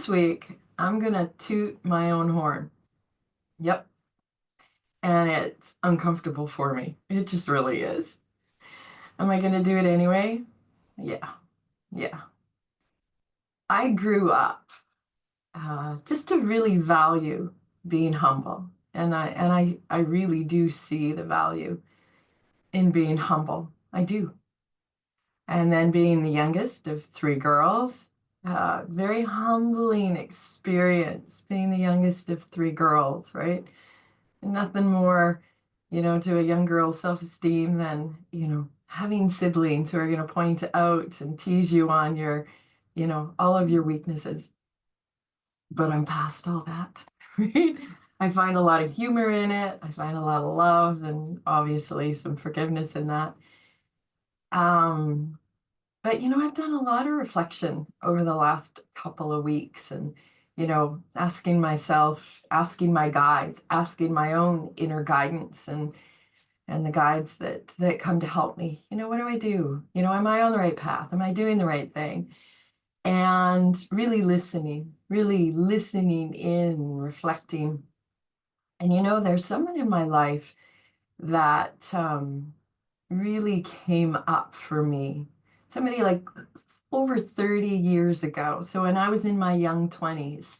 This week, I'm gonna toot my own horn. Yep. And it's uncomfortable for me. It just really is. Am I gonna do it anyway? Yeah. Yeah. I grew up just to really value being humble. And I really do see the value in being humble. I do. And then being the youngest of three girls, very humbling experience being the youngest of three girls, right? Nothing more, to a young girl's self-esteem than, having siblings who are going to point out and tease you on your, all of your weaknesses. But I'm past all that. Right? I find a lot of humor in it. I find a lot of love and obviously some forgiveness in that. Um, but I've done a lot of reflection over the last couple of weeks and, asking myself, asking my guides, asking my own inner guidance and the guides that come to help me. What do I do? Am I on the right path? Am I doing the right thing? And really listening in, reflecting. And there's someone in my life that really came up for me. Somebody like over 30 years ago. So when I was in my young 20s,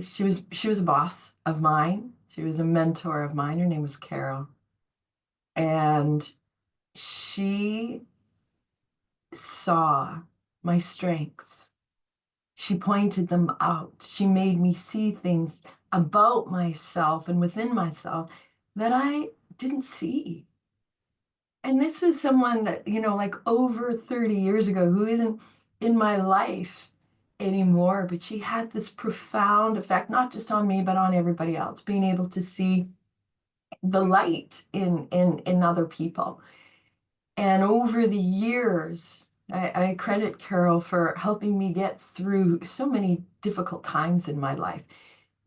she was a boss of mine. She was a mentor of mine. Her name was Carol. And she saw my strengths. She pointed them out. She made me see things about myself and within myself that I didn't see. And this is someone that, like over 30 years ago, who isn't in my life anymore, but she had this profound effect, not just on me, but on everybody else, being able to see the light in other people. And over the years, I credit Carol for helping me get through so many difficult times in my life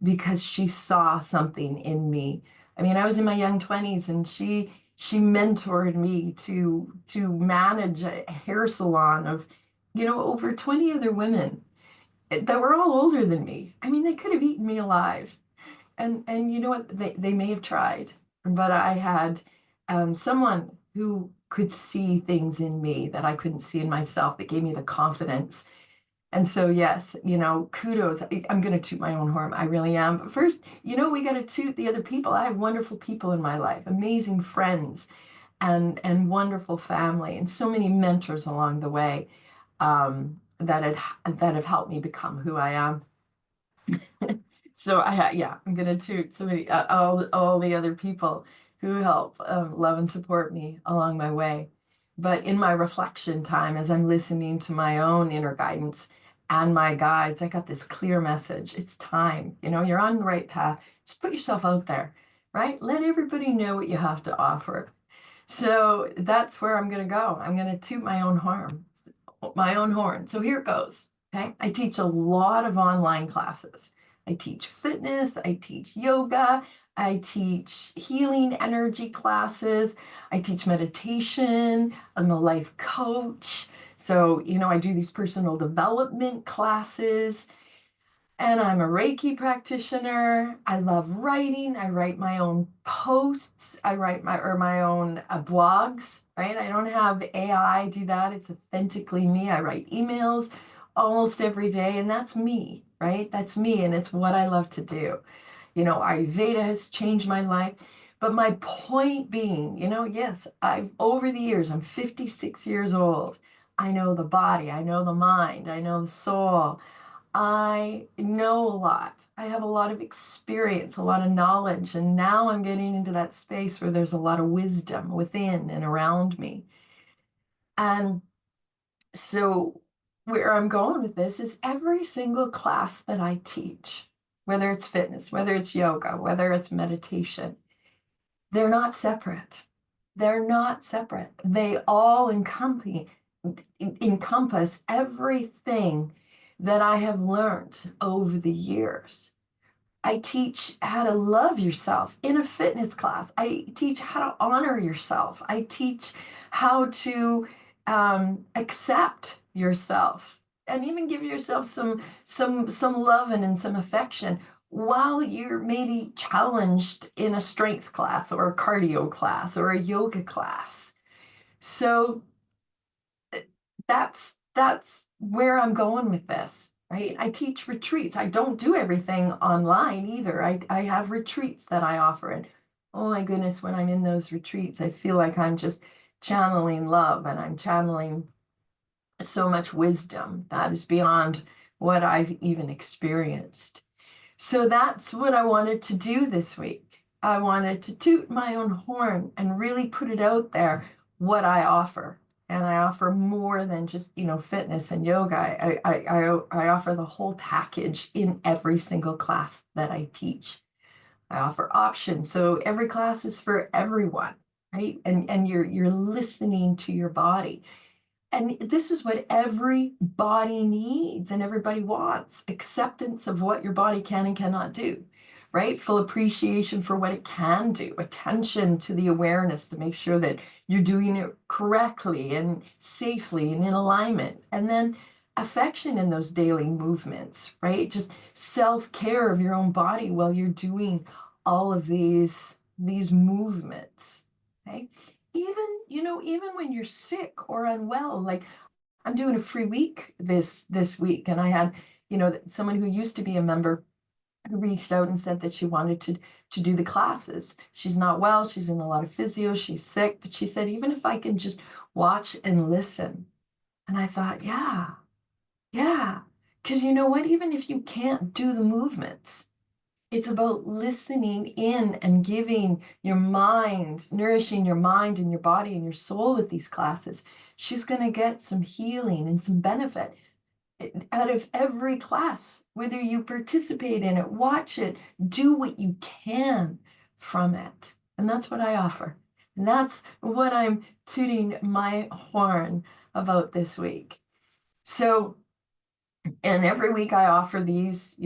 because she saw something in me. I mean, I was in my young 20s and she mentored me to manage a hair salon of, over 20 other women that were all older than me. I mean, they could have eaten me alive. And you know what? They may have tried, but I had someone who could see things in me that I couldn't see in myself that gave me the confidence. And so, yes, kudos. I'm going to toot my own horn. I really am. But first, we got to toot the other people. I have wonderful people in my life, amazing friends and wonderful family, and so many mentors along the way that have helped me become who I am. So yeah, I'm gonna toot somebody, all the other people who help love and support me along my way. But in my reflection time, as I'm listening to my own inner guidance and my guides, I got this clear message. It's time. You're on the right path. Just put yourself out there, right? Let everybody know what you have to offer. So that's where I'm gonna go. I'm gonna toot my own horn, my own horn. So here it goes. Okay. I teach a lot of online classes. I teach fitness, I teach yoga, I teach healing energy classes, I teach meditation, I'm a life coach. So, I do these personal development classes. And I'm a Reiki practitioner. I love writing. I write my own posts. I write my own blogs, right? I don't have AI do that. It's authentically me. I write emails almost every day, and that's me, right? That's me, and it's what I love to do. Ayurveda has changed my life. But my point being, yes, I've over the years, I'm 56 years old. I know the body, I know the mind, I know the soul. I know a lot. I have a lot of experience, a lot of knowledge, and now I'm getting into that space where there's a lot of wisdom within and around me. And so, where I'm going with this is every single class that I teach, whether it's fitness, whether it's yoga, whether it's meditation, they're not separate. They're not separate. They all encompass everything that I have learned over the years. I teach how to love yourself in a fitness class. I teach how to honor yourself. I teach how to accept yourself. and even give yourself some love and some affection while you're maybe challenged in a strength class or a cardio class or a yoga class. So that's where I'm going with this, right? I teach retreats. I don't do everything online either. I have retreats that I offer, and oh my goodness, when I'm in those retreats, I feel like I'm just channeling love and I'm channeling so much wisdom that is beyond what I've even experienced. So that's what I wanted to do this week. I wanted to toot my own horn and really put it out there what I offer. And I offer more than just, fitness and yoga. I offer the whole package in every single class that I teach. I offer options. So every class is for everyone, right? And you're listening to your body. And this is what every body needs and everybody wants: acceptance of what your body can and cannot do, right? Full appreciation for what it can do, attention to the awareness to make sure that you're doing it correctly and safely and in alignment. And then affection in those daily movements, right? Just self-care of your own body while you're doing all of these movements. Okay. Even when you're sick or unwell, like I'm doing a free week this week, and I had, someone who used to be a member who reached out and said that she wanted to do the classes. She's not well, she's in a lot of physio, she's sick, but she said, even if I can just watch and listen. And I thought, yeah, yeah. Because you know what? Even if you can't do the movements, it's about listening in and giving your mind, nourishing your mind and your body and your soul with these classes. She's going to get some healing and some benefit out of every class, whether you participate in it, watch it, do what you can from it. And that's what I offer. And that's what I'm tooting my horn about this week. So, and every week I offer these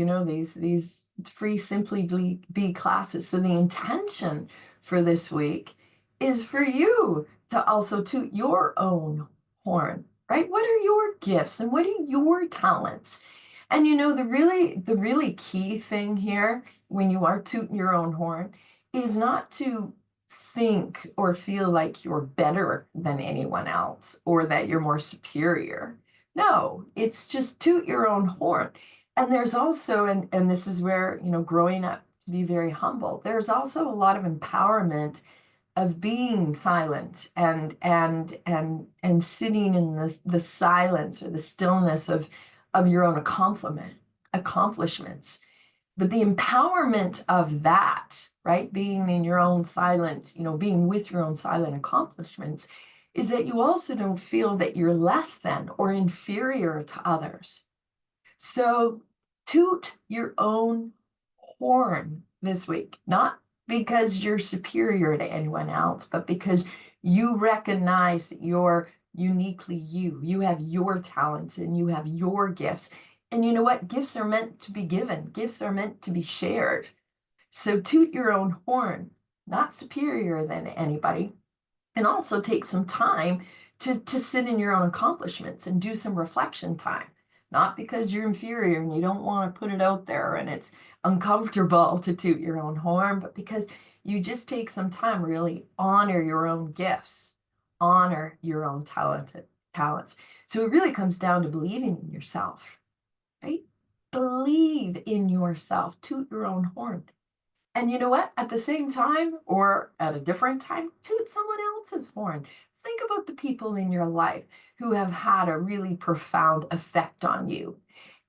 free Simply Be classes. So the intention for this week is for you to also toot your own horn, right? What are your gifts and what are your talents? And the really key thing here when you are tooting your own horn is not to think or feel like you're better than anyone else or that you're more superior. No, it's just toot your own horn. And there's also, and this is where, growing up to be very humble, there's also a lot of empowerment of being silent and sitting in the silence or the stillness of your own accomplishments. But the empowerment of that, right, being in your own silent, being with your own silent accomplishments, is that you also don't feel that you're less than or inferior to others. So toot your own horn this week, not because you're superior to anyone else, but because you recognize that you're uniquely you. You have your talents and you have your gifts. And you know what? Gifts are meant to be given, gifts are meant to be shared. So toot your own horn, not superior than anybody, and also take some time to sit in your own accomplishments and do some reflection time. Not because you're inferior and you don't want to put it out there and it's uncomfortable to toot your own horn, but because you just take some time, really honor your own gifts, honor your own talents. So it really comes down to believing in yourself, right? Believe in yourself, toot your own horn. And you know what? At the same time or at a different time, toot someone else's horn. Think about the people in your life who have had a really profound effect on you.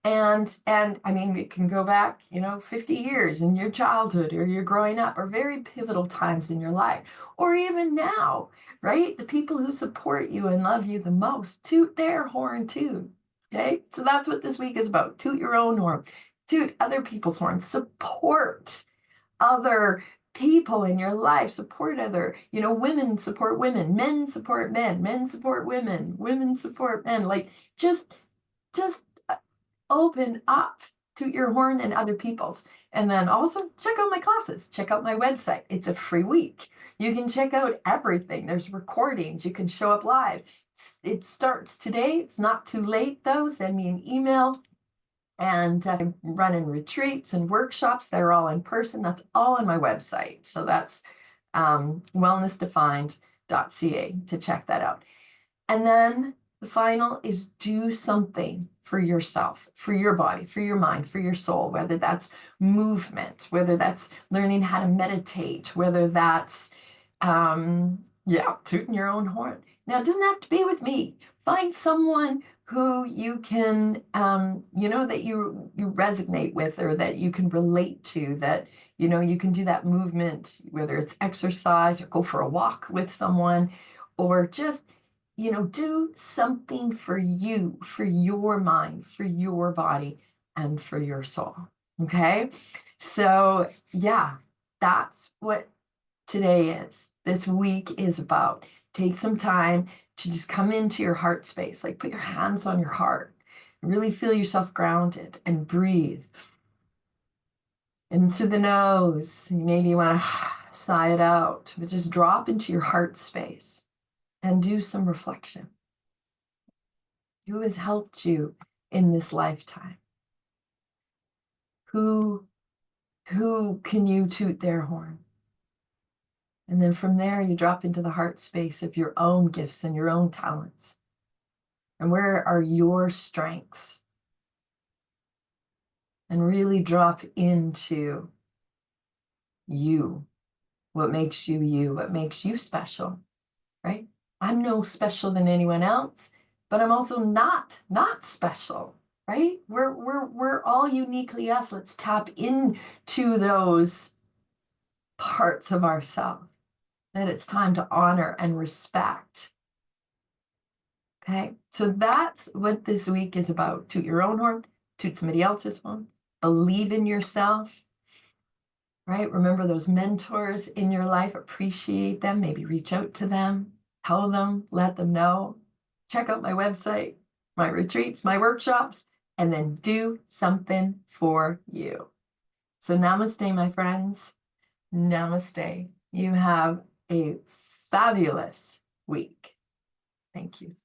And I mean, it can go back, 50 years in your childhood or you're growing up or very pivotal times in your life, or even now, right? The people who support you and love you the most, toot their horn too. Okay. So that's what this week is about. Toot your own horn, toot other people's horns, support other people in your life, support other, women support women, men support men, men support women, women support men. Like just open up to your horn and other people's. And then also check out my classes, check out my website. It's a free week. You can check out everything. There's recordings. You can show up live. it starts today. It's not too late though. Send me an email. And I'm running retreats and workshops that are all in person. That's all on my website. So that's wellnessdefined.ca to check that out. And then the final is do something for yourself, for your body, for your mind, for your soul, whether that's movement, whether that's learning how to meditate, whether that's, tooting your own horn. Now, it doesn't have to be with me. Find someone who you can, that you resonate with, or that you can relate to, that, you can do that movement, whether it's exercise or go for a walk with someone, or just, do something for you, for your mind, for your body, and for your soul. Okay. So yeah, that's what today is. This week is about. Take some time to just come into your heart space, like put your hands on your heart, really feel yourself grounded, and breathe in through the nose. You maybe want to sigh it out, but just drop into your heart space and do some reflection. Who has helped you in this lifetime? Who can you toot their horn? And then from there, you drop into the heart space of your own gifts and your own talents. And where are your strengths? And really drop into you, what makes you you, what makes you special, right? I'm no special than anyone else, but I'm also not special, right? We're all uniquely us. Let's tap into those parts of ourselves that it's time to honor and respect. Okay, so that's what this week is about. Toot your own horn, toot somebody else's horn, believe in yourself, right? Remember those mentors in your life, appreciate them, maybe reach out to them, tell them, let them know. Check out my website, my retreats, my workshops, and then do something for you. So namaste, my friends. Namaste. You have a fabulous week. Thank you.